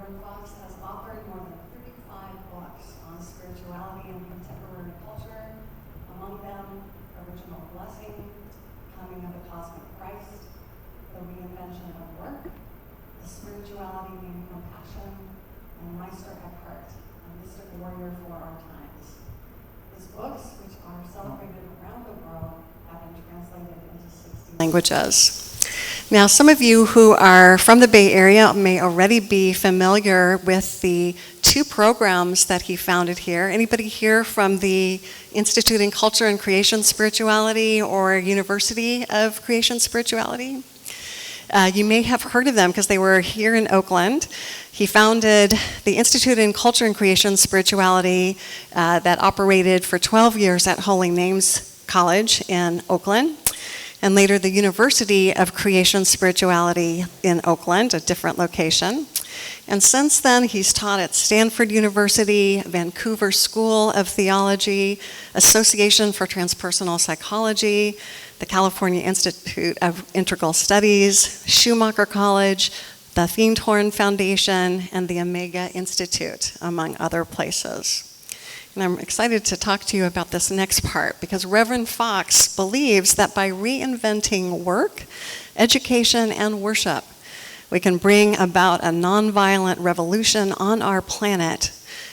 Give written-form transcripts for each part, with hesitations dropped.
Reverend Fox has authored more than 35 books on spirituality and contemporary culture, among them Original Blessing, Coming of the Cosmic Christ, The Reinvention of Work, The Spirituality Named Compassion, and Meister Eckhart, a mystic warrior for our times. His books, which are celebrated around the world, have been translated into 60 languages. Now, some of you who are from the Bay Area may already be familiar with the two programs that he founded here. Anybody here from the Institute in Culture and Creation Spirituality or University of Creation Spirituality? You may have heard of them because they were here in Oakland. He founded the Institute in Culture and Creation Spirituality that operated for 12 years at Holy Names College in Oakland, and later the University of Creation Spirituality in Oakland, a different location. And since then, he's taught at Stanford University, Vancouver School of Theology, Association for Transpersonal Psychology, the California Institute of Integral Studies, Schumacher College, the Feenthorn Foundation, and the Omega Institute, among other places. And I'm excited to talk to you about this next part because Reverend Fox believes that by reinventing work, education, and worship, we can bring about a nonviolent revolution on our planet,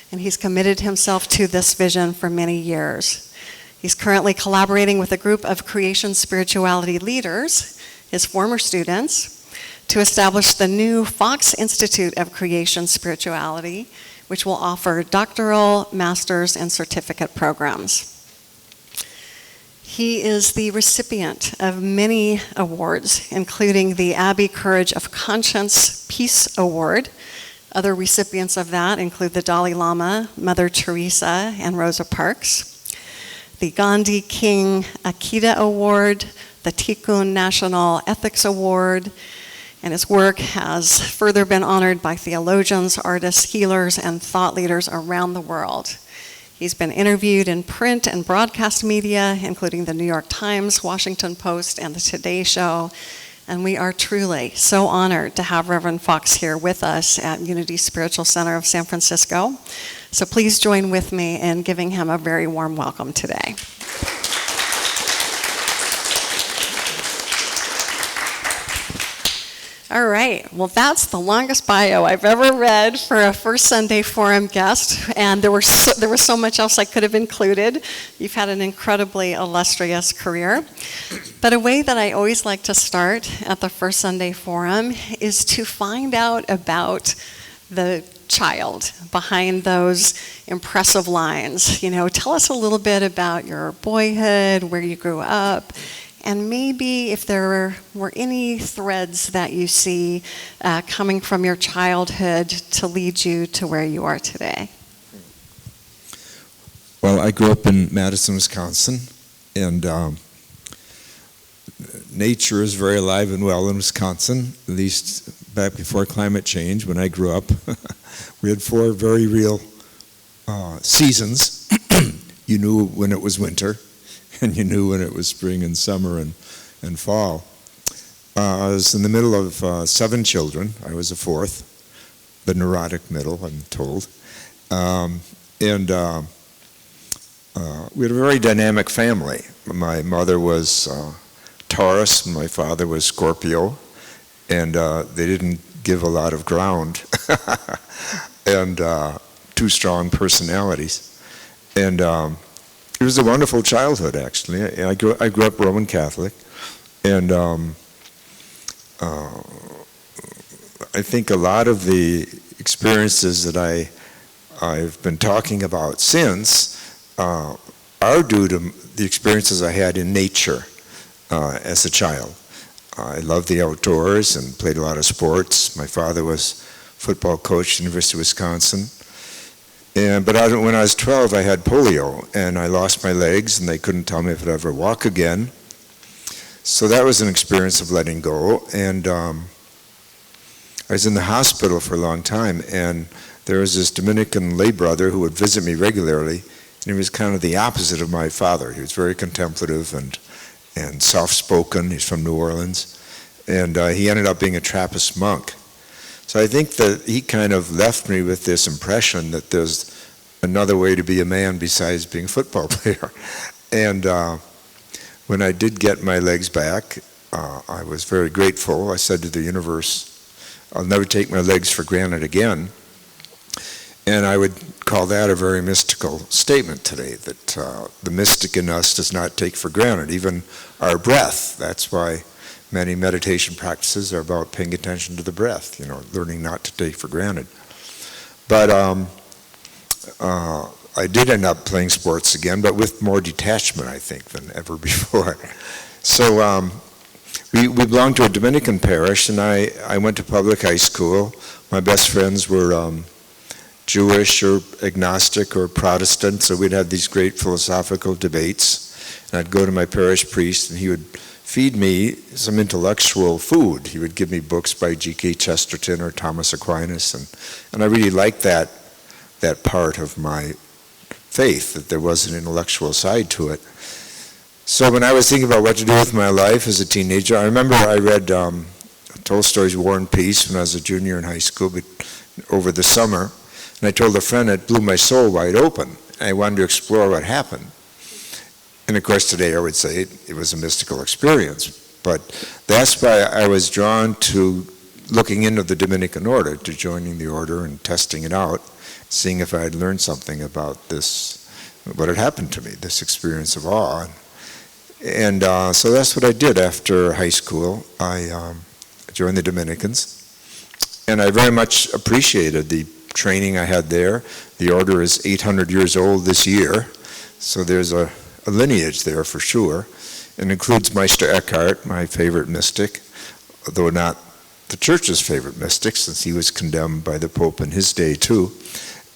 and he's committed himself to this vision for many years. He's currently collaborating with a group of creation spirituality leaders, his former students, to establish the new Fox Institute of Creation Spirituality, which will offer doctoral, master's, and certificate programs. He is the recipient of many awards, including the Abbey Courage of Conscience Peace Award. Other recipients of that include the Dalai Lama, Mother Teresa, and Rosa Parks. The Gandhi King Akita Award, the Tikkun National Ethics Award, and his work has further been honored by theologians, artists, healers, and thought leaders around the world. He's been interviewed in print and broadcast media, including the New York Times, Washington Post, and the Today Show. And we are truly so honored to have Reverend Fox here with us at Unity Spiritual Center of San Francisco. So please join with me in giving him a very warm welcome today. All right, well, that's the longest bio I've ever read for a First Sunday Forum guest, and there was so much else I could have included. You've had an incredibly illustrious career. But a way that I always like to start at the First Sunday Forum is to find out about the child behind those impressive lines. You know, tell us a little bit about your boyhood, where you grew up, and maybe if there were any threads that you see coming from your childhood to lead you to where you are today. Well, I grew up in Madison, Wisconsin, and nature is very alive and well in Wisconsin, at least back before climate change. When I grew up, we had 4 very real seasons. You knew when it was winter, and you knew when it was spring and summer and fall. I was in the middle of 7 children. I was the 4th, the neurotic middle, I'm told. We had a very dynamic family. My mother was Taurus, and my father was Scorpio, and they didn't give a lot of ground, and 2 strong personalities. And it was a wonderful childhood, actually. I grew up Roman Catholic, and I think a lot of the experiences that I've been talking about since are due to the experiences I had in nature as a child. I loved the outdoors and played a lot of sports. My father was football coach at the University of Wisconsin. But when I was 12, I had polio, and I lost my legs, and they couldn't tell me if I'd ever walk again. So that was an experience of letting go. And I was in the hospital for a long time, and there was this Dominican lay brother who would visit me regularly, and he was kind of the opposite of my father. He was very contemplative and soft-spoken. He's from New Orleans. And he ended up being a Trappist monk. So I think that he kind of left me with this impression that there's another way to be a man besides being a football player. And when I did get my legs back, I was very grateful. I said to the universe, I'll never take my legs for granted again. And I would call that a very mystical statement today, that the mystic in us does not take for granted, even our breath. That's why many meditation practices are about paying attention to the breath, learning not to take for granted. But I did end up playing sports again, but with more detachment, I think, than ever before. So we belonged to a Dominican parish, and I went to public high school. My best friends were Jewish or agnostic or Protestant, so we'd have these great philosophical debates. And I'd go to my parish priest, and he would feed me some intellectual food. He would give me books by G.K. Chesterton or Thomas Aquinas, and I really liked that part of my faith, that there was an intellectual side to it. So when I was thinking about what to do with my life as a teenager, I remember I read Tolstoy's War and Peace when I was a junior in high school, but over the summer. And I told a friend it blew my soul wide open. I wanted to explore what happened. And of course today I would say it was a mystical experience. But that's why I was drawn to looking into the Dominican order, to joining the order and testing it out, seeing if I had learned something about this, what had happened to me, this experience of awe. And so that's what I did after high school. I joined the Dominicans. And I very much appreciated the training I had there. The order is 800 years old this year, so there's a lineage there for sure. It includes Meister Eckhart, my favorite mystic, though not the church's favorite mystic, since he was condemned by the Pope in his day too,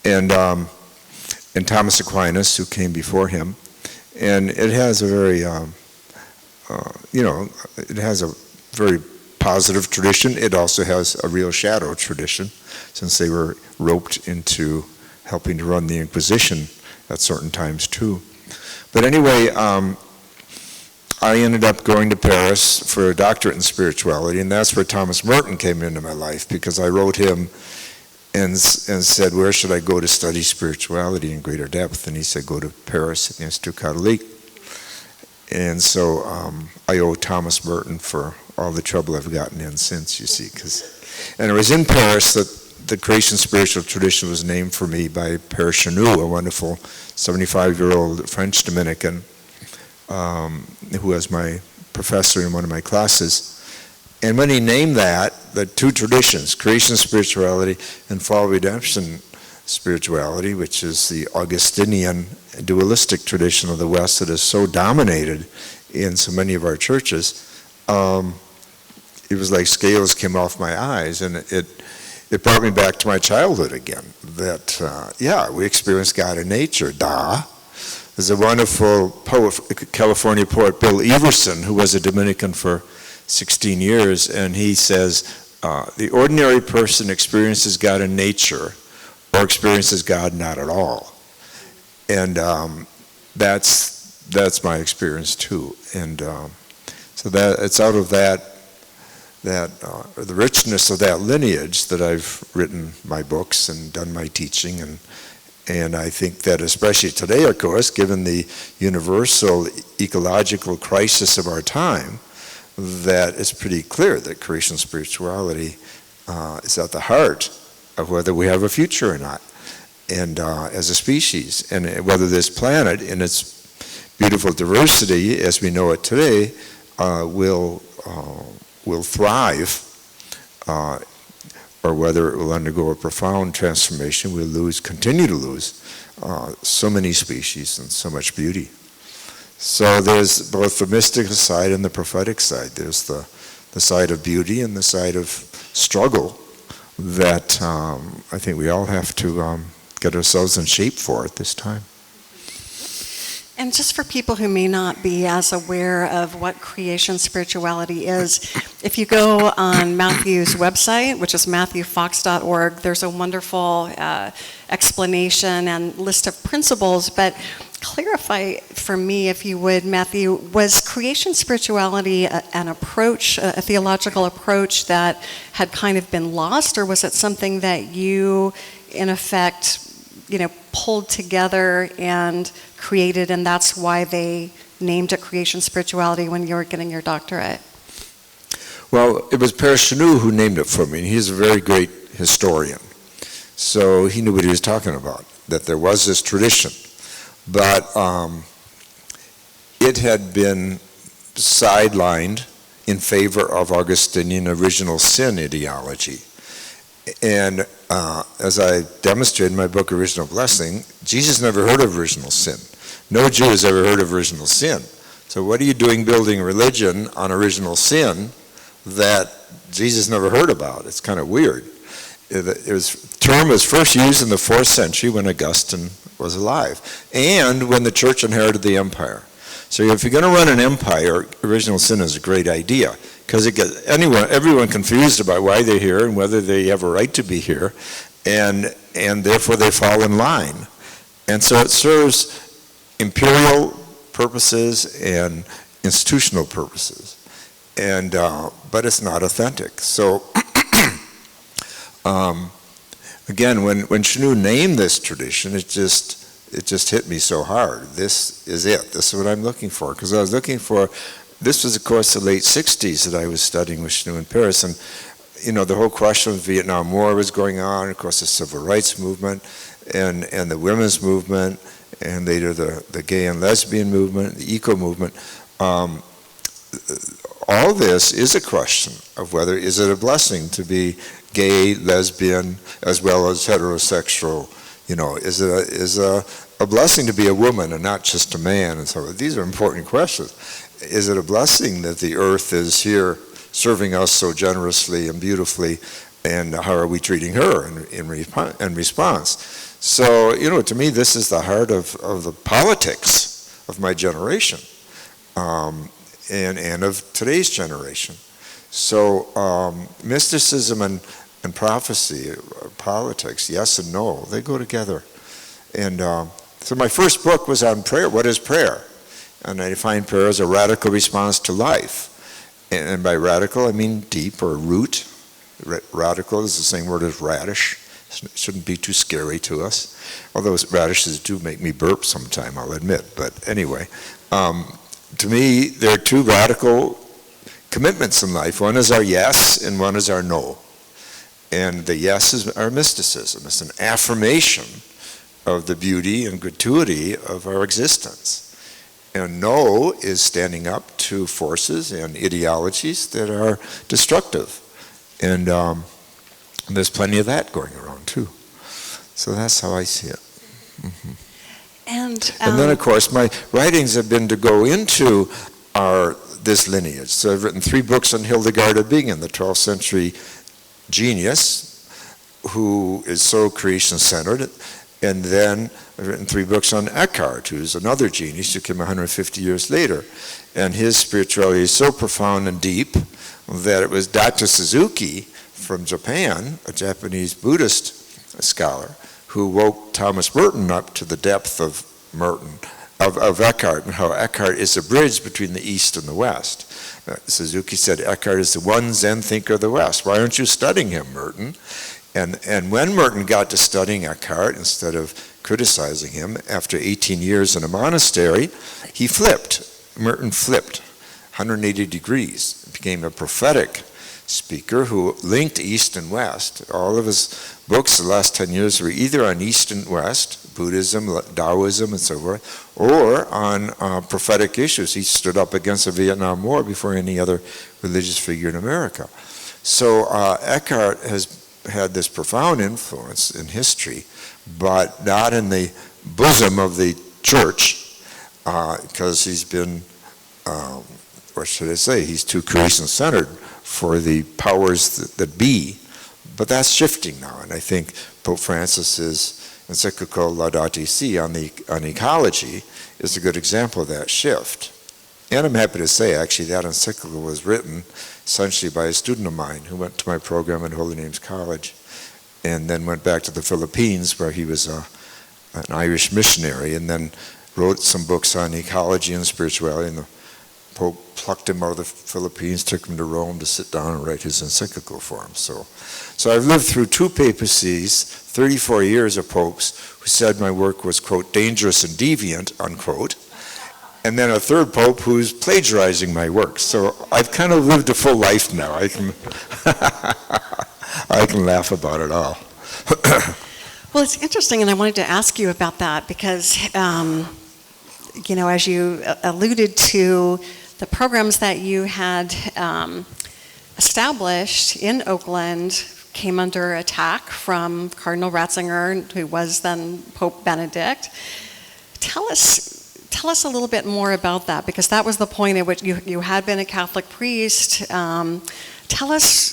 and Thomas Aquinas, who came before him. And it has a very, it has a very positive tradition. It also has a real shadow tradition, since they were roped into helping to run the Inquisition at certain times too. But anyway, I ended up going to Paris for a doctorate in spirituality, and that's where Thomas Merton came into my life, because I wrote him and said, where should I go to study spirituality in greater depth? And he said, go to Paris at the Institut Catholique. And so I owe Thomas Merton for all the trouble I've gotten in since, you see. And it was in Paris that the Creation spiritual tradition was named for me by Père Chanou, a wonderful 75-year-old French Dominican who was my professor in one of my classes. And when he named that, the two traditions, Creation spirituality and Fall Redemption spirituality, which is the Augustinian dualistic tradition of the West that is so dominated in so many of our churches, it was like scales came off my eyes, and it brought me back to my childhood again, that, we experience God in nature, There's a wonderful poet, California poet, Bill Everson, who was a Dominican for 16 years, and he says, the ordinary person experiences God in nature or experiences God not at all. And that's my experience too. And so that it's out of that the richness of that lineage that I've written my books and done my teaching, and I think that especially today, of course, given the universal ecological crisis of our time, that it's pretty clear that creation spirituality is at the heart of whether we have a future or not, and as a species, and whether this planet in its beautiful diversity as we know it today will thrive, or whether it will undergo a profound transformation. We'll continue to lose so many species and so much beauty. So there's both the mystical side and the prophetic side. There's the side of beauty and the side of struggle that I think we all have to get ourselves in shape for at this time. And just for people who may not be as aware of what creation spirituality is, if you go on Matthew's website, which is matthewfox.org, there's a wonderful explanation and list of principles, but clarify for me, if you would, Matthew, was creation spirituality an approach, a theological approach that had kind of been lost, or was it something that you, in effect, pulled together and created, and that's why they named it creation spirituality when you were getting your doctorate? Well, it was Père Chanou who named it for me, and he's a very great historian. So he knew what he was talking about, that there was this tradition. But it had been sidelined in favor of Augustinian original sin ideology. And as I demonstrated in my book, Original Blessing, Jesus never heard of original sin. No Jew has ever heard of original sin. So what are you doing building religion on original sin that Jesus never heard about? It's kind of weird. The term was first used in the 4th century when Augustine was alive, and when the church inherited the empire. So if you're going to run an empire, original sin is a great idea, because it gets everyone confused about why they're here and whether they have a right to be here, and therefore they fall in line. And so it serves imperial purposes and institutional purposes, and but it's not authentic. So again, when Chanou named this tradition, it just hit me so hard. This is it. This is what I'm looking for. Because I was looking for, this was of course the late 60s that I was studying with Chanou in Paris, and the whole question of the Vietnam War was going on, of course the civil rights movement, and the women's movement, and later the gay and lesbian movement, the eco movement. All this is a question of whether is it a blessing to be gay, lesbian, as well as heterosexual. Is a blessing to be a woman and not just a man? And so these are important questions. Is it a blessing that the earth is here serving us so generously and beautifully, and how are we treating her in response? So, to me, this is the heart of the politics of my generation, and of today's generation. So mysticism and prophecy, politics, yes and no, they go together. And so my first book was on prayer. What is prayer? And I define prayer as a radical response to life. And by radical, I mean deep or root. Radical is the same word as radish. It shouldn't be too scary to us. Although radishes do make me burp sometime, I'll admit. But anyway, to me, there are two radical commitments in life. One is our yes, and one is our no. And the yes is our mysticism. It's an affirmation of the beauty and gratuity of our existence. And no is standing up to forces and ideologies that are destructive. And there's plenty of that going around too. So that's how I see it. Mm-hmm. And then, of course, my writings have been to go into this lineage. So I've written 3 books on Hildegard of Bingen, the 12th century genius who is so creation-centered. And then I've written 3 books on Eckhart, who's another genius who came 150 years later. And his spirituality is so profound and deep that it was Dr. Suzuki from Japan, a Japanese Buddhist scholar, who woke Thomas Merton up to the depth of Eckhart, and how Eckhart is a bridge between the East and the West. Suzuki said Eckhart is the one Zen thinker of the West. Why aren't you studying him, Merton? And when Merton got to studying Eckhart, instead of criticizing him, after 18 years in a monastery, he flipped. Merton flipped 180 degrees, became a prophetic speaker who linked East and West. All of his books the last 10 years were either on East and West, Buddhism, Taoism, and so forth, or on prophetic issues. He stood up against the Vietnam War before any other religious figure in America. So Eckhart has had this profound influence in history, but not in the bosom of the church, because he's been, what should I say, he's too creation-centered for the powers that be. But that's shifting now, and I think Pope Francis's encyclical Laudato Si on ecology is a good example of that shift. And I'm happy to say, actually, that encyclical was written essentially by a student of mine who went to my program at Holy Names College and then went back to the Philippines, where he was an Irish missionary, and then wrote some books on ecology and spirituality, and the Pope plucked him out of the Philippines, took him to Rome to sit down and write his encyclical for him. So I've lived through 2 papacies, 34 years of popes who said my work was, quote, dangerous and deviant, unquote, and then a 3rd pope who's plagiarizing my work. So I've kind of lived a full life now. I can I can laugh about it all. Well, it's interesting, and I wanted to ask you about that because, as you alluded to, the programs that you had established in Oakland came under attack from Cardinal Ratzinger, who was then Pope Benedict. Tell us a little bit more about that, because that was the point at which you had been a Catholic priest. Tell us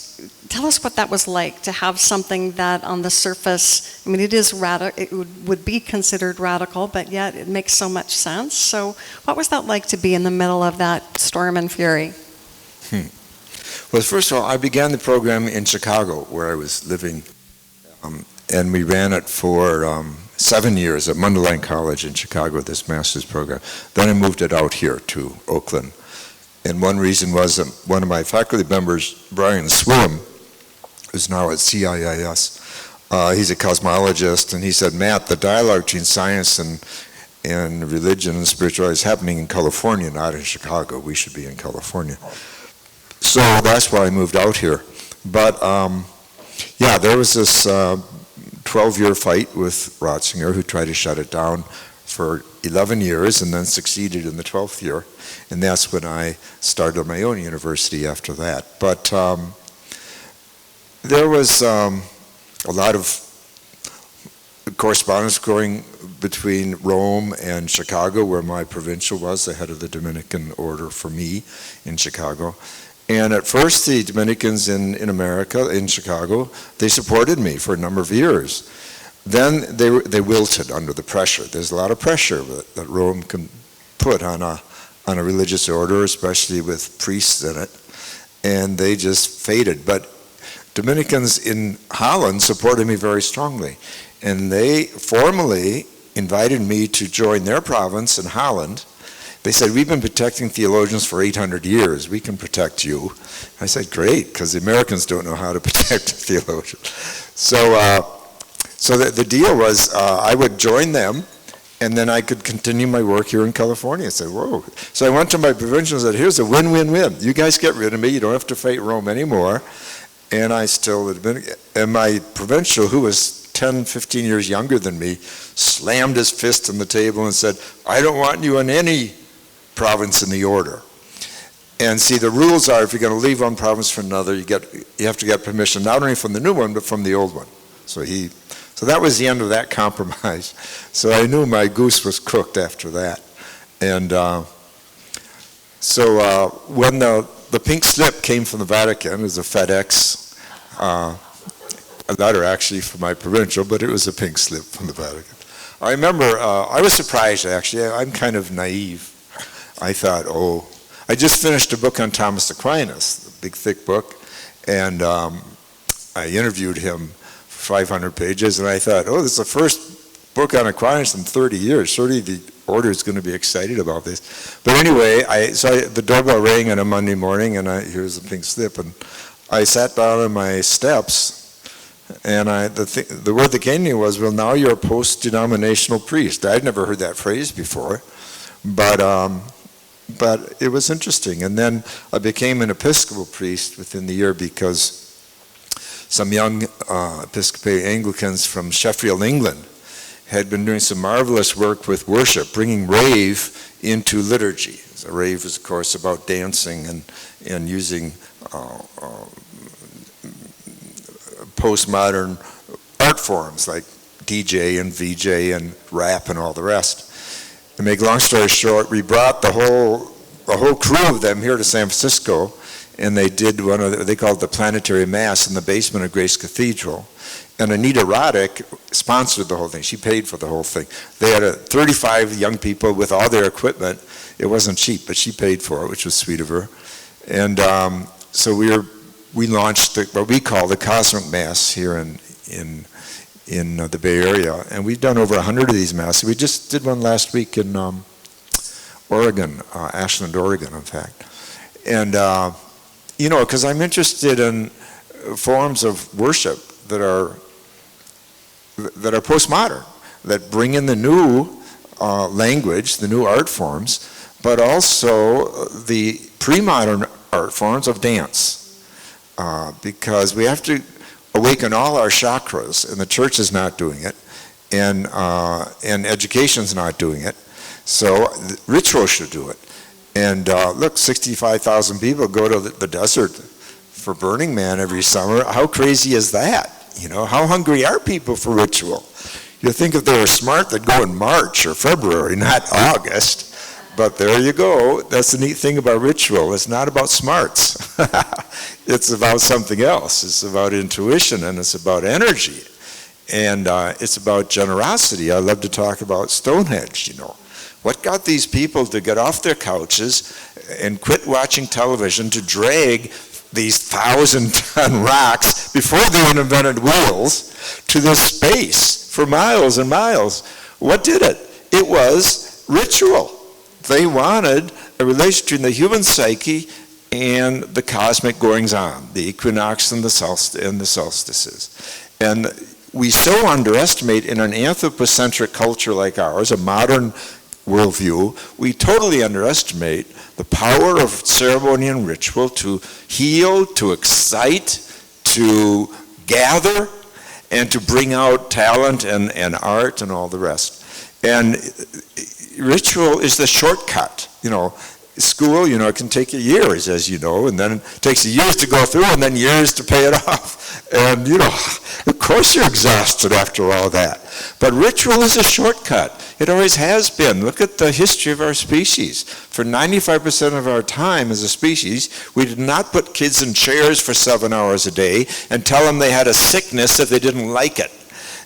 what that was like to have something that on the surface, I mean, it would be considered radical, but yet it makes so much sense. So what was that like to be in the middle of that storm and fury? Well, first of all, I began the program in Chicago, where I was living, and we ran it for 7 years at Mundelein College in Chicago, this master's program. Then I moved it out here to Oakland. And one reason was that one of my faculty members, Brian Swillam, who's now at CIIS, he's a cosmologist, and he said, Matt, the dialogue between science and religion and spirituality is happening in California, not in Chicago. We should be in California. So that's why I moved out here. But yeah, there was this 12-year fight with Ratzinger, who tried to shut it down for 11 years and then succeeded in the 12th year. And that's when I started my own university after that. But there was a lot of correspondence going between Rome and Chicago, where my provincial was, the head of the Dominican order for me in Chicago. And at first, the Dominicans in America, in Chicago, they supported me for a number of years. Then they wilted under the pressure. There's a lot of pressure that Rome can put on a religious order, especially with priests in it, and they just faded. But Dominicans in Holland supported me very strongly, and they formally invited me to join their province in Holland. They said, we've been protecting theologians for 800 years. We can protect you. I said, great, because the Americans don't know how to protect theologians. So the deal was I would join them, and then I could continue my work here in California. I said, whoa. So I went to my provincial and said, here's a win-win-win. You guys get rid of me. You don't have to fight Rome anymore. And I still had been, and my provincial, who was 10, 15 years younger than me, slammed his fist on the table and said, I don't want you in any province in the order. And see, the rules are, if you're going to leave one province for another, you have to get permission not only from the new one, but from the old one. So that was the end of that compromise. So I knew my goose was cooked after that. And so when the pink slip came from the Vatican, it was a FedEx, a letter actually from my provincial, but it was a pink slip from the Vatican. I remember, I was surprised actually. I'm kind of naive. I thought, I just finished a book on Thomas Aquinas, a big thick book, and I interviewed him for 500 pages, and I thought, this is the first book on Aquinas in 30 years. Surely the order is going to be excited about this. But anyway, the doorbell rang on a Monday morning, and here's the pink slip, and I sat down on my steps, and the word that came to me was, well, now you're a post-denominational priest. I'd never heard that phrase before, but it was interesting. And then I became an Episcopal priest within the year because some young Episcopalian Anglicans from Sheffield, England, had been doing some marvelous work with worship, bringing rave into liturgy. So rave is, of course, about dancing and using postmodern art forms like DJ and VJ and rap and all the rest. To make a long story short, we brought the whole crew of them here to San Francisco, and they did they called the Planetary Mass in the basement of Grace Cathedral. And Anita Roddick sponsored the whole thing. She paid for the whole thing. They had 35 young people with all their equipment. It wasn't cheap, but she paid for it, which was sweet of her. And so we launched what we call the Cosmic Mass here in in the Bay Area, and we've done over 100 of these masses. We just did one last week in Oregon, Ashland, Oregon, in fact. And, you know, because I'm interested in forms of worship that are postmodern, that bring in the new language, the new art forms, but also the pre-modern art forms of dance. Because we have to awaken all our chakras, and the church is not doing it, and education's not doing it. So ritual should do it. And look, 65,000 people go to the desert for Burning Man every summer. How crazy is that? You know, how hungry are people for ritual? You think if they were smart, they'd go in March or February, not August. But there you go. That's the neat thing about ritual. It's not about smarts. It's about something else. It's about intuition, and it's about energy. And it's about generosity. I love to talk about Stonehenge, you know. What got these people to get off their couches and quit watching television to drag these 1,000-ton rocks before they invented wheels to this space for miles and miles? What did it? It was ritual. They wanted a relation between the human psyche and the cosmic goings-on, the equinox and the solstices. And we so underestimate in an anthropocentric culture like ours, a modern worldview, we totally underestimate the power of ceremony and ritual to heal, to excite, to gather, and to bring out talent and art and all the rest. And ritual is the shortcut. You know, school, you know, it can take you years, as you know, and then it takes you years to go through and then years to pay it off. And, you know, of course you're exhausted after all that. But ritual is a shortcut. It always has been. Look at the history of our species. For 95% of our time as a species, we did not put kids in chairs for 7 hours a day and tell them they had a sickness if they didn't like it.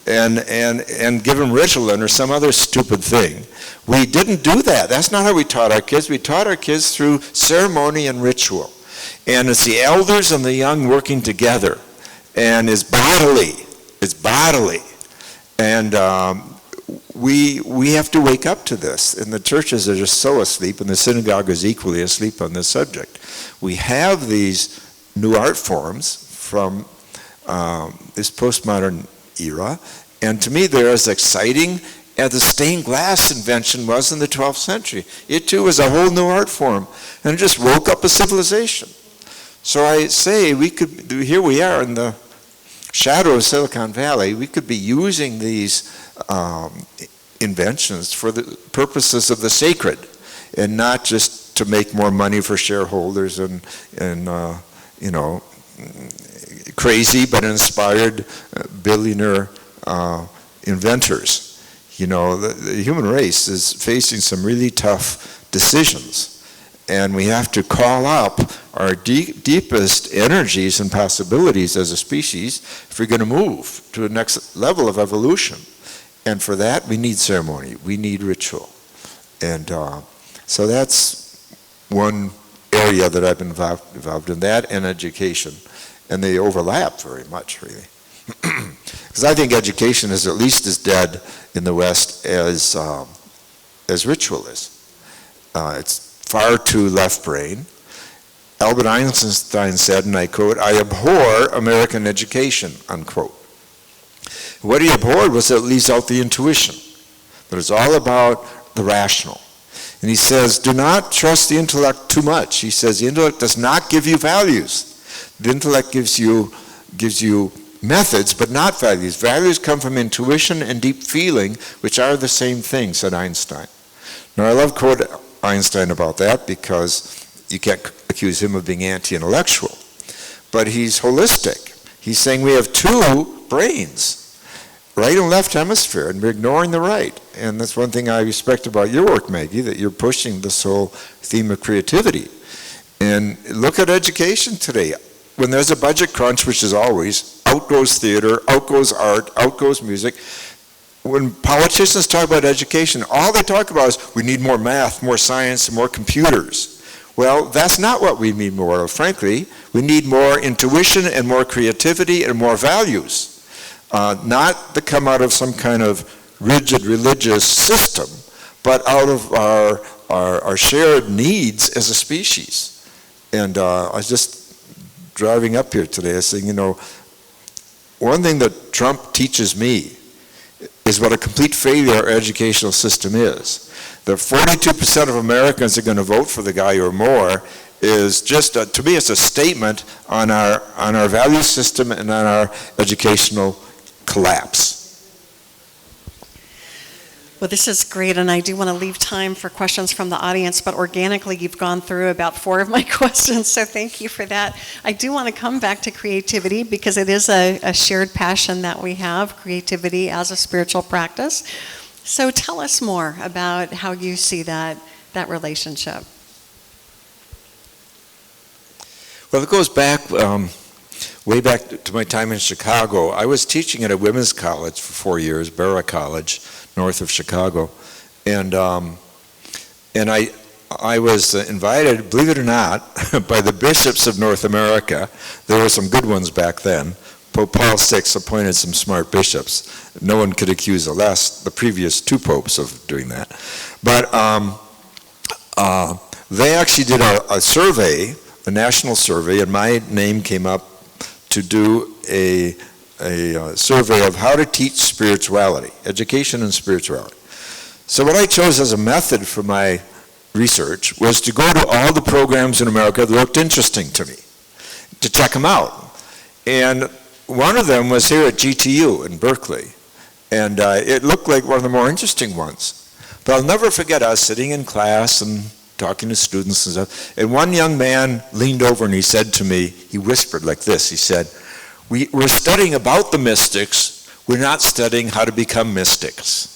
And give them Ritalin or some other stupid thing. We didn't do that. That's not how we taught our kids. We taught our kids through ceremony and ritual. And it's the elders and the young working together. And it's bodily. It's bodily. And we have to wake up to this. And the churches are just so asleep, and the synagogue is equally asleep on this subject. We have these new art forms from this postmodern era, and to me they're as exciting as the stained glass invention was in the 12th century. It too was a whole new art form, and it just woke up a civilization. So I say here we are in the shadow of Silicon Valley, we could be using these inventions for the purposes of the sacred, and not just to make more money for shareholders and you know, crazy but inspired billionaire inventors. You know, the human race is facing some really tough decisions, and we have to call up our deepest energies and possibilities as a species if we're going to move to the next level of evolution. And for that, we need ceremony, we need ritual. And so that's one area that I've been involved in, that and education. And they overlap very much, really. Because I think education is at least as dead in the West as ritual is. It's far too left brain. Albert Einstein said, and I quote, "I abhor American education," unquote. What he abhorred was that it leaves out the intuition. But it's all about the rational. And he says, do not trust the intellect too much. He says, the intellect does not give you values. The intellect gives you methods, but not values. Values come from intuition and deep feeling, which are the same thing, said Einstein. Now, I love quote Einstein about that because you can't accuse him of being anti-intellectual. But he's holistic. He's saying we have two brains, right and left hemisphere, and we're ignoring the right. And that's one thing I respect about your work, Maggie, that you're pushing this whole theme of creativity. And look at education today. When there's a budget crunch, which is always, out goes theater, out goes art, out goes music. When politicians talk about education, all they talk about is we need more math, more science, and more computers. Well, that's not what we need more of, frankly. We need more intuition and more creativity and more values. not to come out of some kind of rigid religious system, but out of our shared needs as a species. And I was just driving up here today, I was saying, one thing that Trump teaches me is what a complete failure our educational system is. The 42% of Americans are going to vote for the guy or more is just, to me, it's a statement on our value system and on our educational collapse. Well, this is great, and I do want to leave time for questions from the audience, but organically you've gone through about 4 of my questions, so thank you for that. I do want to come back to creativity because it is a shared passion that we have, creativity as a spiritual practice. So tell us more about how you see that relationship. Well, it goes back, way back to my time in Chicago. I was teaching at a women's college for 4 years, Barra College, north of Chicago, and I was invited, believe it or not, by the bishops of North America. There were some good ones back then. Pope Paul VI appointed some smart bishops. No one could accuse the previous 2 popes of doing that. But they actually did a survey, a national survey, and my name came up to do a survey of how to teach spirituality, education and spirituality. So what I chose as a method for my research was to go to all the programs in America that looked interesting to me, to check them out. And one of them was here at GTU in Berkeley, and it looked like one of the more interesting ones. But I'll never forget, I was sitting in class and talking to students and stuff, and one young man leaned over and he said to me, he whispered like this, he said, we're studying about the mystics, we're not studying how to become mystics.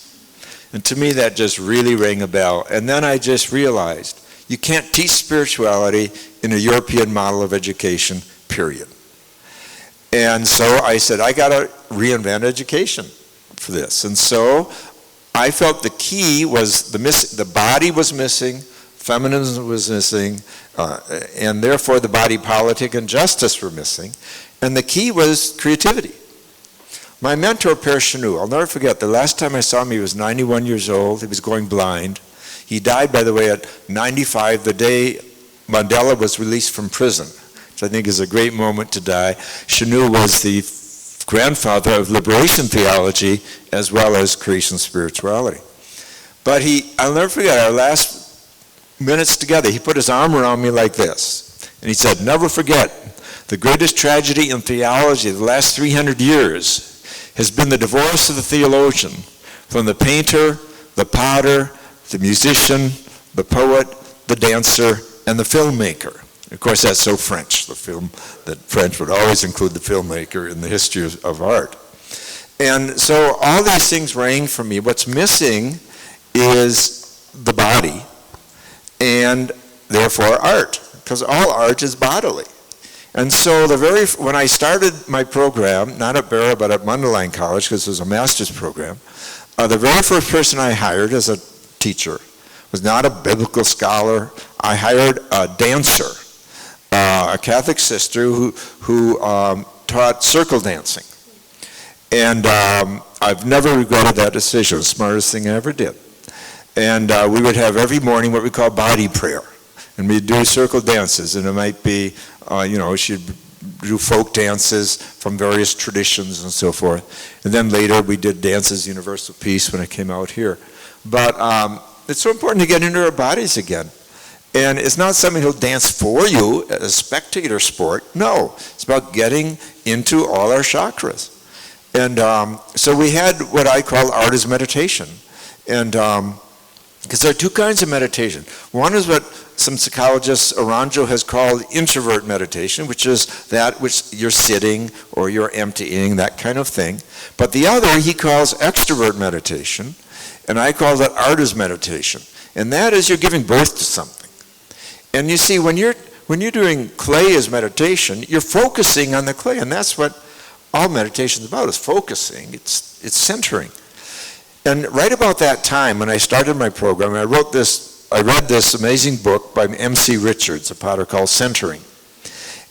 And to me that just really rang a bell. And then I just realized, you can't teach spirituality in a European model of education, period. And so I said, I gotta reinvent education for this. And so I felt the key was the body was missing, feminism was missing, and therefore the body politic and justice were missing. And the key was creativity. My mentor, Père Chanou, I'll never forget, the last time I saw him, he was 91 years old. He was going blind. He died, by the way, at 95, the day Mandela was released from prison, which I think is a great moment to die. Chanou was the grandfather of liberation theology as well as creation spirituality. But I'll never forget, our last minutes together, he put his arm around me like this. And he said, never forget, the greatest tragedy in theology of the last 300 years has been the divorce of the theologian from the painter, the potter, the musician, the poet, the dancer, and the filmmaker. Of course, that's so French, that French would always include the filmmaker in the history of art. And so all these things rang for me. What's missing is the body, and therefore art, because all art is bodily. And so when I started my program, not at Barra but at Mundelein College, because it was a master's program, the very first person I hired as a teacher was not a biblical scholar. I hired a dancer, a Catholic sister who taught circle dancing. And I've never regretted that decision, the smartest thing I ever did. And we would have every morning what we call body prayer. And we'd do circle dances, and it might be, she'd do folk dances from various traditions and so forth. And then later we did Dances Universal Peace when I came out here. But it's so important to get into our bodies again. And it's not something who'll dance for you, a spectator sport. No, it's about getting into all our chakras. And so we had what I call art as meditation. And because there are 2 kinds of meditation. One is what some psychologists, Aranjo has called introvert meditation, which is that which you're sitting or you're emptying, that kind of thing. But the other he calls extrovert meditation, and I call that art as meditation. And that is you're giving birth to something. And you see, when you're doing clay as meditation, you're focusing on the clay, and that's what all meditation is about, is focusing, it's centering. And right about that time, when I started my program, I read this amazing book by M.C. Richards, a potter, called Centering.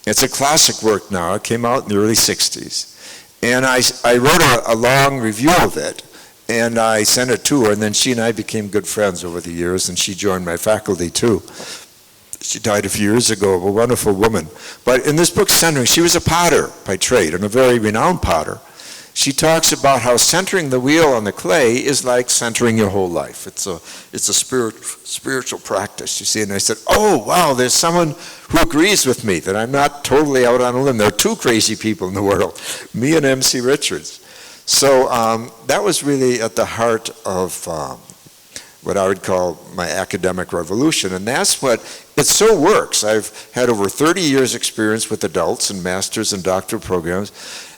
It's a classic work now. It came out in the early 60s. And I wrote a long review of it, and I sent it to her, and then she and I became good friends over the years, and she joined my faculty too. She died a few years ago, a wonderful woman. But in this book, Centering, she was a potter by trade, and a very renowned potter. She talks about how centering the wheel on the clay is like centering your whole life. It's a spiritual practice, you see. And I said, oh, wow, there's someone who agrees with me, that I'm not totally out on a limb. There are two crazy people in the world, me and M.C. Richards. So that was really at the heart of what I would call my academic revolution. And that's what, it so works. I've had over 30 years experience with adults and master's and doctoral programs.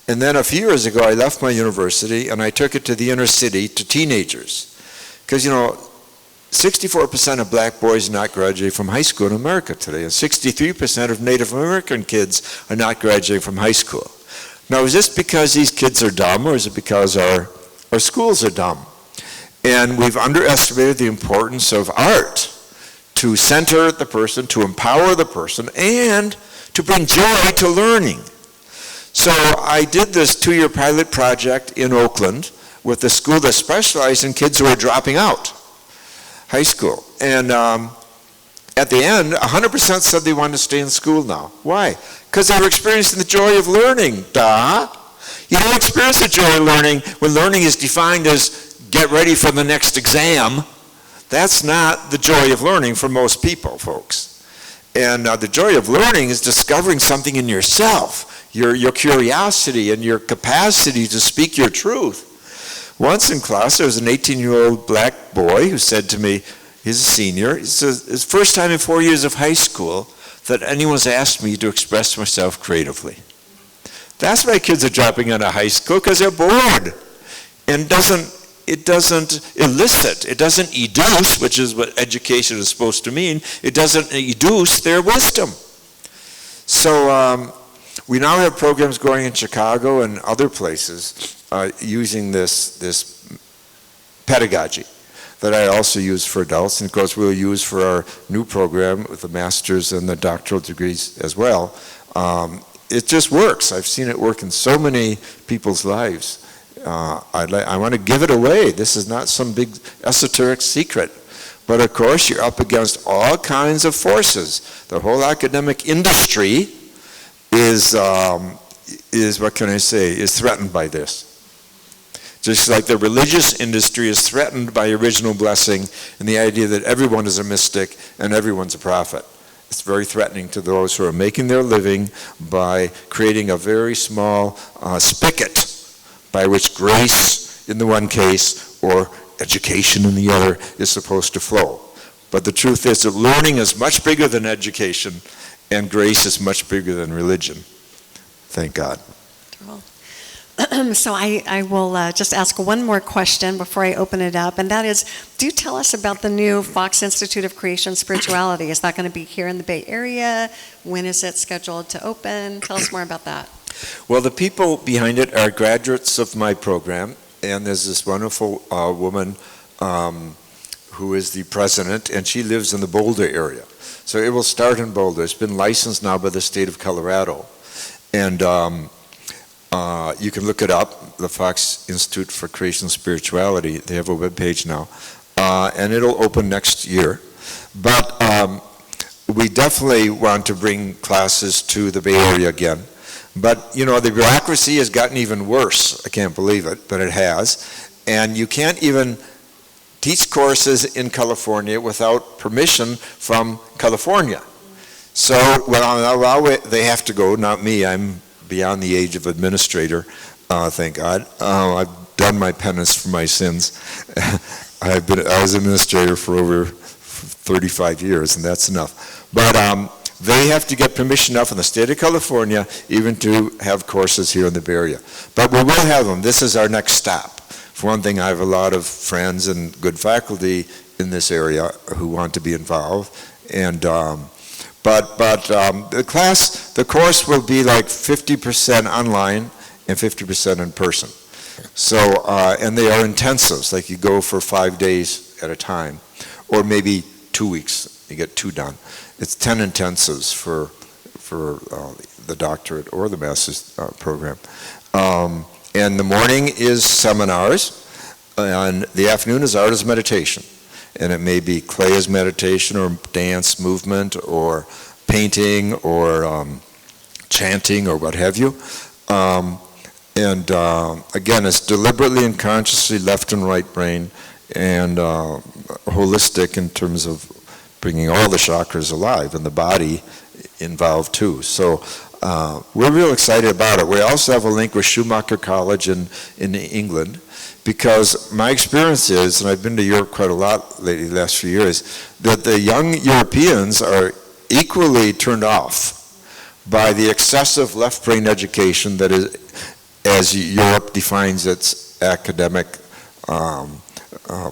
And then a few years ago, I left my university and I took it to the inner city to teenagers. Because, 64% of black boys are not graduating from high school in America today, and 63% of Native American kids are not graduating from high school. Now, is this because these kids are dumb, or is it because our schools are dumb? And we've underestimated the importance of art to center the person, to empower the person, and to bring joy to learning. So I did this 2-year pilot project in Oakland with a school that specialized in kids who are dropping out high school. And at the end, 100% said they wanted to stay in school now. Why? Because they were experiencing the joy of learning. Duh. You don't experience the joy of learning when learning is defined as get ready for the next exam. That's not the joy of learning for most people, folks. And the joy of learning is discovering something in yourself, your curiosity and your capacity to speak your truth. Once in class, there was an 18-year-old black boy who said to me, he's a senior, it's his first time in 4 years of high school that anyone's asked me to express myself creatively. That's why kids are dropping out of high school, because they're bored. And it doesn't elicit, it doesn't educe, which is what education is supposed to mean, it doesn't educe their wisdom. So we now have programs going in Chicago and other places using this pedagogy that I also use for adults, and of course we'll use for our new program with the master's and the doctoral degrees as well. It just works. I've seen it work in so many people's lives. I want to give it away. This is not some big esoteric secret. But of course, you're up against all kinds of forces. The whole academic industry is what can I say, is threatened by this. Just like the religious industry is threatened by original blessing and the idea that everyone is a mystic and everyone's a prophet. It's very threatening to those who are making their living by creating a very small spigot by which grace in the one case or education in the other is supposed to flow. But the truth is that learning is much bigger than education, and grace is much bigger than religion. Thank God. So I will just ask one more question before I open it up, and that is, do tell us about the new Fox Institute of Creation Spirituality. Is that going to be here in the Bay Area? When is it scheduled to open? Tell us more about that. Well, the people behind it are graduates of my program, and there's this wonderful woman who is the president, and she lives in the Boulder area. So it will start in Boulder. It's been licensed now by the state of Colorado. And you can look it up, the Fox Institute for Creation Spirituality. They have a webpage now. And it'll open next year. But we definitely want to bring classes to the Bay Area again. But, the bureaucracy has gotten even worse. I can't believe it, but it has. And you can't even teach courses in California without permission from California. So, they have to go, not me. I'm beyond the age of administrator, thank God. I've done my penance for my sins. I was administrator for over 35 years, and that's enough. But they have to get permission now from the state of California even to have courses here in the Bay Area. But we will have them. This is our next stop. For one thing, I have a lot of friends and good faculty in this area who want to be involved. And the course will be like 50% online and 50% in person. So, and they are intensives, like you go for 5 days at a time, or maybe 2 weeks, you get 2 done. It's 10 intensives for the doctorate or the master's program. And the morning is seminars, and the afternoon is art as meditation. And it may be clay as meditation, or dance, movement, or painting, or chanting, or what have you. Again, it's deliberately and consciously left and right brain, and holistic in terms of bringing all the chakras alive, and the body involved too. So we're real excited about it. We also have a link with Schumacher College in England, because my experience is, and I've been to Europe quite a lot lately, the last few years, that the young Europeans are equally turned off by the excessive left brain education that is, as Europe defines its academic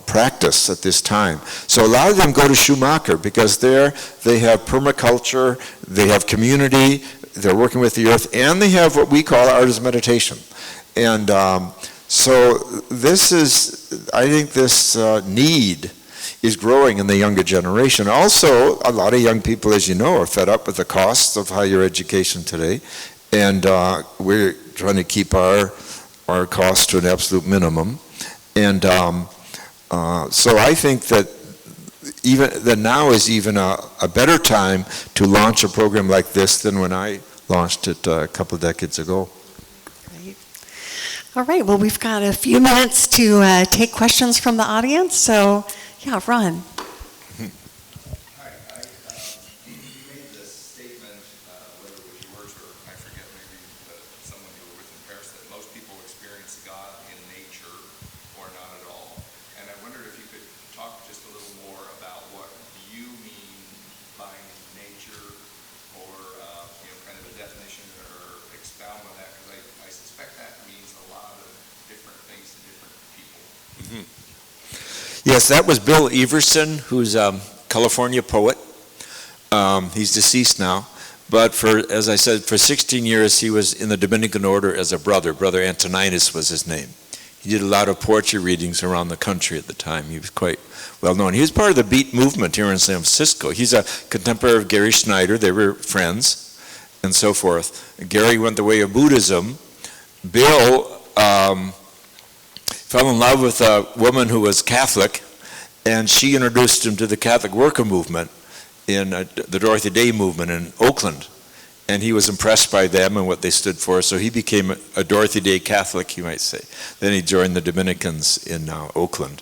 practice at this time. So a lot of them go to Schumacher, because there they have permaculture, they have community, they're working with the earth, and they have what we call art as meditation. And so this is, I think this need is growing in the younger generation. Also, a lot of young people, as you know, are fed up with the costs of higher education today, and we're trying to keep our costs to an absolute minimum. And so I think that now is even a better time to launch a program like this than when I launched it a couple of decades ago. Great. All right, well, we've got a few minutes to take questions from the audience, so yeah, Ron. Hi, you made this statement, whether it was yours or I forget, maybe someone you were with in Paris, that most people experience God in nature or not at all. And I wondered if you could talk just a little more about what you mean by nature, or kind of a definition, or expound on that, because I suspect that means a lot of different things to different people. Mm-hmm. Yes, that was Bill Everson, who's a California poet. He's deceased now, but as I said, for 16 years he was in the Dominican order as a brother. Brother Antoninus was his name. He did a lot of poetry readings around the country at the time. He was quite well known. He was part of the Beat movement here in San Francisco. He's a contemporary of Gary Schneider. They were friends and so forth. Gary went the way of Buddhism. Bill fell in love with a woman who was Catholic, and she introduced him to the Catholic worker movement in the Dorothy Day movement in Oakland. And he was impressed by them and what they stood for, so he became a Dorothy Day Catholic, you might say. Then he joined the Dominicans in Oakland.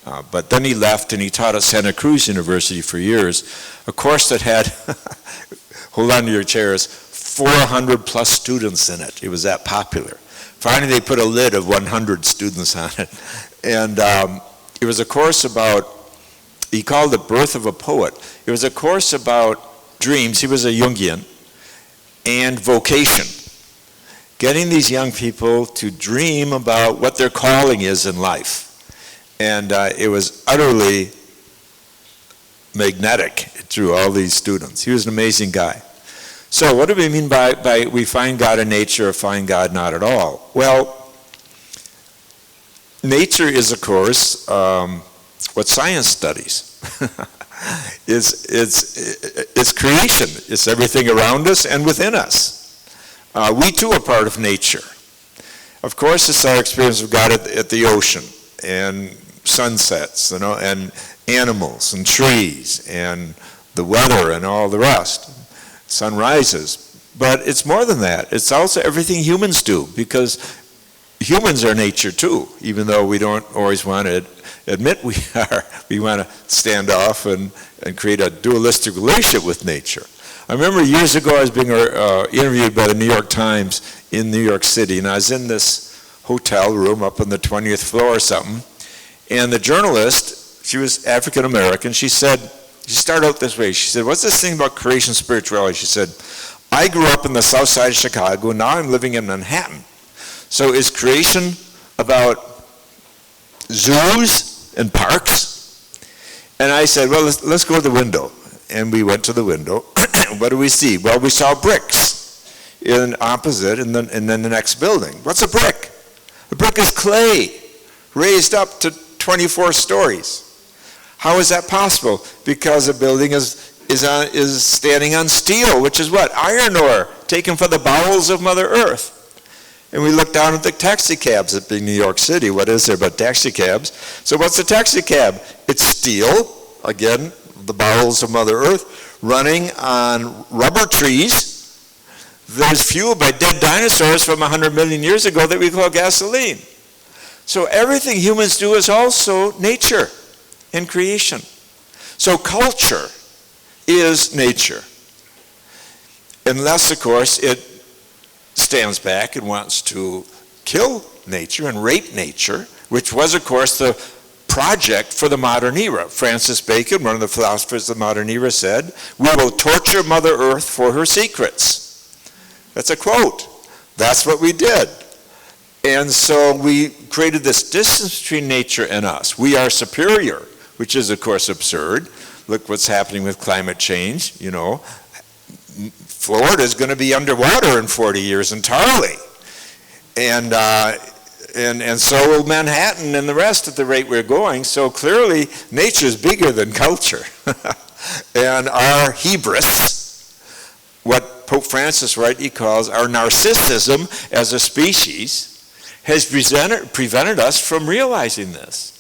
But then he left, and he taught at Santa Cruz University for years, a course that had, hold on to your chairs, 400 plus students in it. It was that popular. Finally, they put a lid of 100 students on it. And it was a course about, he called it Birth of a Poet. It was a course about dreams. He was a Jungian. And vocation. Getting these young people to dream about what their calling is in life. And it was utterly magnetic through all these students. He was an amazing guy. So what do we mean by we find God in nature or find God not at all? Well, nature is, of course, what science studies. It's creation. It's everything around us and within us. We too are part of nature. Of course, it's our experience of God at the ocean, and sunsets, and animals and trees and the weather and all the rest. Sunrises. But it's more than that. It's also everything humans do, because humans are nature too, even though we don't always want to admit we are. We want to stand off and create a dualistic relationship with nature. I remember years ago I was being interviewed by the New York Times in New York City, and I was in this hotel room up on the 20th floor or something, and the journalist, she was African American, she started out this way. She said, "What's this thing about creation spirituality?" She said, "I grew up in the south side of Chicago, and now I'm living in Manhattan. So is creation about zoos and parks?" And I said, "Well, let's go to the window." And we went to the window. What do we see? Well, we saw bricks in opposite, and then the next building. What's a brick? A brick is clay raised up to 24 stories. How is that possible? Because a building is standing on steel, which is what? Iron ore, taken from the bowels of Mother Earth. And we look down at the taxi cabs at big New York City. What is there but taxi cabs? So what's a taxi cab? It's steel, again, the bowels of Mother Earth, running on rubber trees. There's fuel by dead dinosaurs from 100 million years ago that we call gasoline. So everything humans do is also nature and creation. So culture is nature. Unless, of course, it stands back and wants to kill nature and rape nature, which was, of course, the project for the modern era. Francis Bacon, one of the philosophers of the modern era, said, "We will torture Mother Earth for her secrets." That's a quote. That's what we did. And so we created this distance between nature and us. We are superior, which is, of course, absurd. Look what's happening with climate change, you know. Florida is going to be underwater in 40 years entirely. And so will Manhattan and the rest at the rate we're going. So clearly, nature is bigger than culture. And our hubris, what Pope Francis rightly calls our narcissism as a species, has prevented us from realizing this.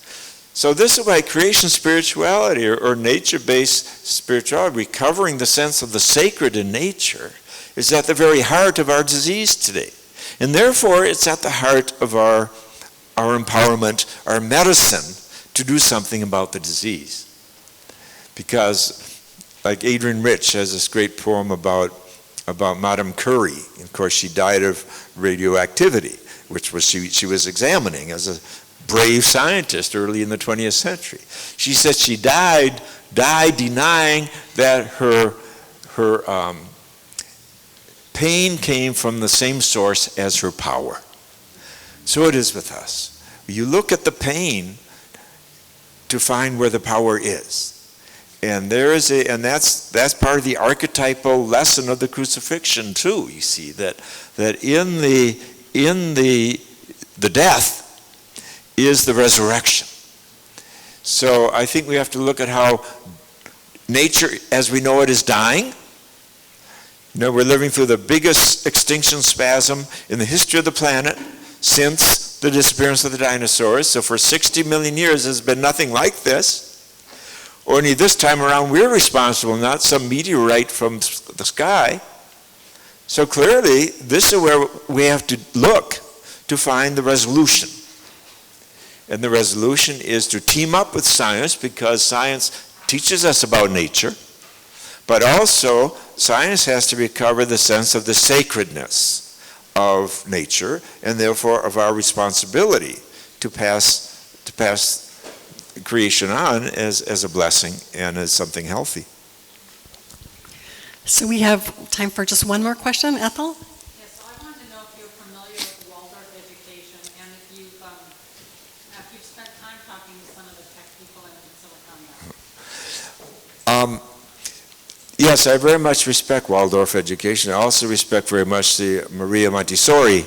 So this is why creation spirituality or nature-based spirituality, recovering the sense of the sacred in nature, is at the very heart of our disease today. And therefore, it's at the heart of our empowerment, our medicine, to do something about the disease. Because, like Adrian Rich has this great poem about Madame Curie. Of course, she died of radioactivity, which was she was examining as a brave scientist early in the 20th century. She said she died denying that her pain came from the same source as her power. So it is with us. You look at the pain to find where the power is. And that's part of the archetypal lesson of the crucifixion too. You see that in the death is the resurrection. So I think we have to look at how nature as we know it is dying. You know, we're living through the biggest extinction spasm in the history of the planet since the disappearance of the dinosaurs. So for 60 million years there's been nothing like this. Only this time around we're responsible, not some meteorite from the sky. So clearly this is where we have to look to find the resolution. And the resolution is to team up with science, because science teaches us about nature, but also science has to recover the sense of the sacredness of nature, and therefore of our responsibility to pass creation on as a blessing and as something healthy. So we have time for just one more question. Ethel? Yes, so I wanted to know if you're familiar with Waldorf education, and if you've spent time talking to some of the tech people in Silicon Valley. Yes, I very much respect Waldorf education. I also respect very much the Maria Montessori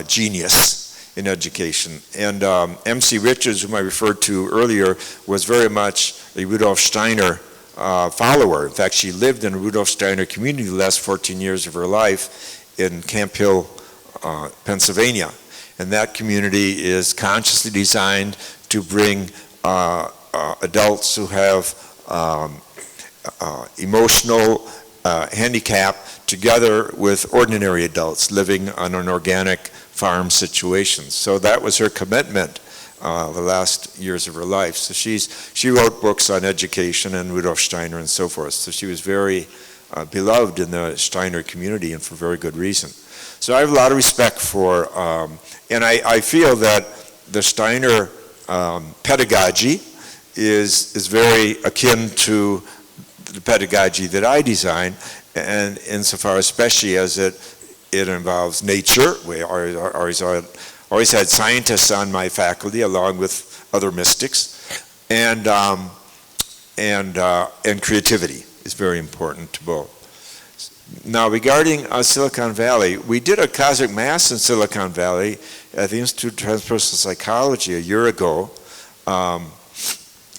genius in education. And M.C. Richards, whom I referred to earlier, was very much a Rudolf Steiner follower. In fact, she lived in a Rudolf Steiner community the last 14 years of her life in Camp Hill, Pennsylvania. And that community is consciously designed to bring adults who have emotional handicap together with ordinary adults living on an organic farm situation. So that was her commitment the last years of her life. So she wrote books on education and Rudolf Steiner and so forth. So she was very beloved in the Steiner community, and for very good reason. So I have a lot of respect for, and I feel that the Steiner pedagogy is very akin to the pedagogy that I design, and insofar especially as it involves nature. We always had scientists on my faculty along with other mystics, and creativity is very important to both. Now regarding Silicon Valley, we did a cosmic mass in Silicon Valley at the Institute of Transpersonal Psychology a year ago.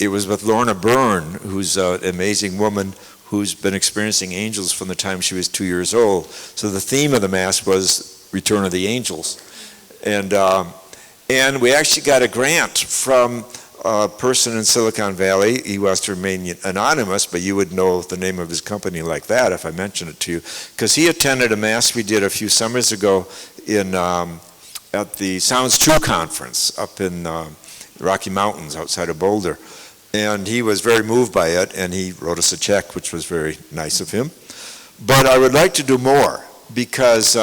It was with Lorna Byrne, who's an amazing woman who's been experiencing angels from the time she was 2 years old. So the theme of the Mass was Return of the Angels. And we actually got a grant from a person in Silicon Valley. He wants to remain anonymous, but you would know the name of his company like that if I mentioned it to you, because he attended a mass we did a few summers ago at the Sounds True conference up in Rocky Mountains outside of Boulder. And he was very moved by it, and he wrote us a check, which was very nice of him. But I would like to do more, because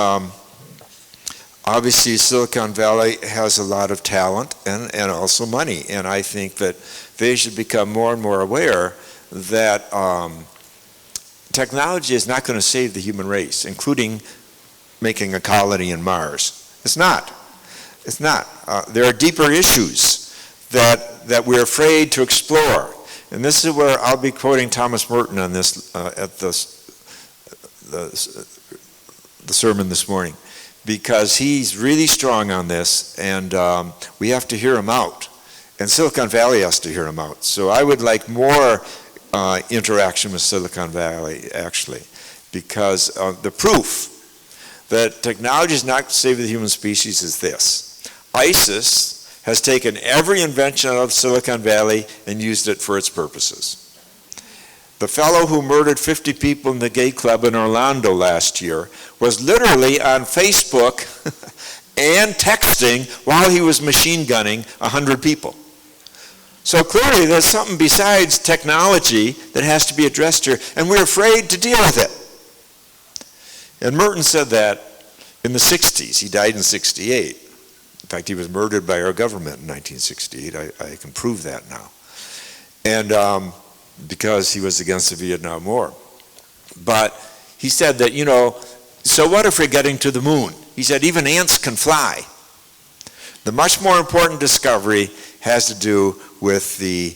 obviously Silicon Valley has a lot of talent and also money, and I think that they should become more and more aware that technology is not going to save the human race, including making a colony in Mars. It's not. It's not. There are deeper issues that we're afraid to explore. And this is where I'll be quoting Thomas Merton on this at the sermon this morning, because he's really strong on this, and we have to hear him out. And Silicon Valley has to hear him out. So I would like more interaction with Silicon Valley, actually, because the proof that technology is not to save the human species is this. ISIS has taken every invention out of Silicon Valley and used it for its purposes. The fellow who murdered 50 people in the gay club in Orlando last year was literally on Facebook and texting while he was machine gunning 100 people. So clearly there's something besides technology that has to be addressed here, and we're afraid to deal with it. And Merton said that in the 60s. He died in 68. In fact, he was murdered by our government in 1968. I can prove that now. And because he was against the Vietnam War. But he said that, so what if we're getting to the moon? He said even ants can fly. The much more important discovery has to do with the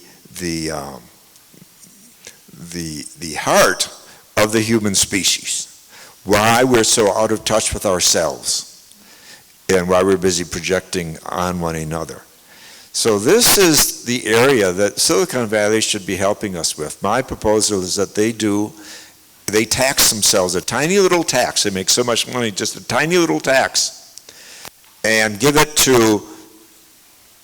heart of the human species. Why we're so out of touch with ourselves, and why we're busy projecting on one another. So this is the area that Silicon Valley should be helping us with. My proposal is that they tax themselves, a tiny little tax. They make so much money, just a tiny little tax, and give it to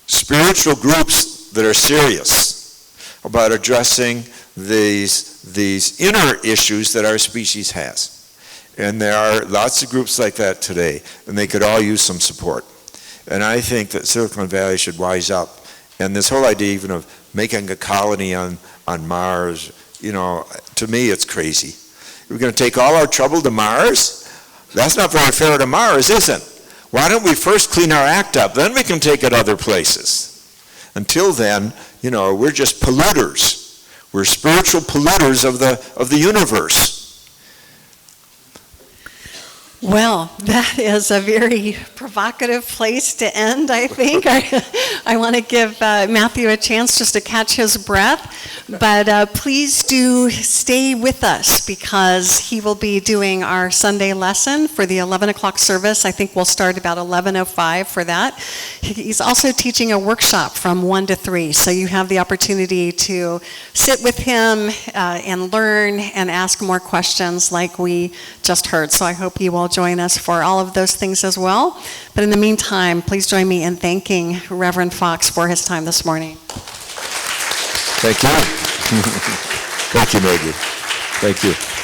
spiritual groups that are serious about addressing these inner issues that our species has. And there are lots of groups like that today, and they could all use some support. And I think that Silicon Valley should wise up. And this whole idea even of making a colony on Mars, to me it's crazy. We're going to take all our trouble to Mars? That's not very fair to Mars, is it? Why don't we first clean our act up, then we can take it other places. Until then, we're just polluters. We're spiritual polluters of the universe. Well, that is a very provocative place to end, I think. I want to give Matthew a chance just to catch his breath, but please do stay with us, because he will be doing our Sunday lesson for the 11 o'clock service. I think we'll start about 11:05 for that. He's also teaching a workshop from 1 to 3, so you have the opportunity to sit with him and learn and ask more questions like we just heard. So I hope you will join us for all of those things as well. But in the meantime, please join me in thanking Reverend Fox for his time this morning. Thank you. Thank you, Maggie. Thank you.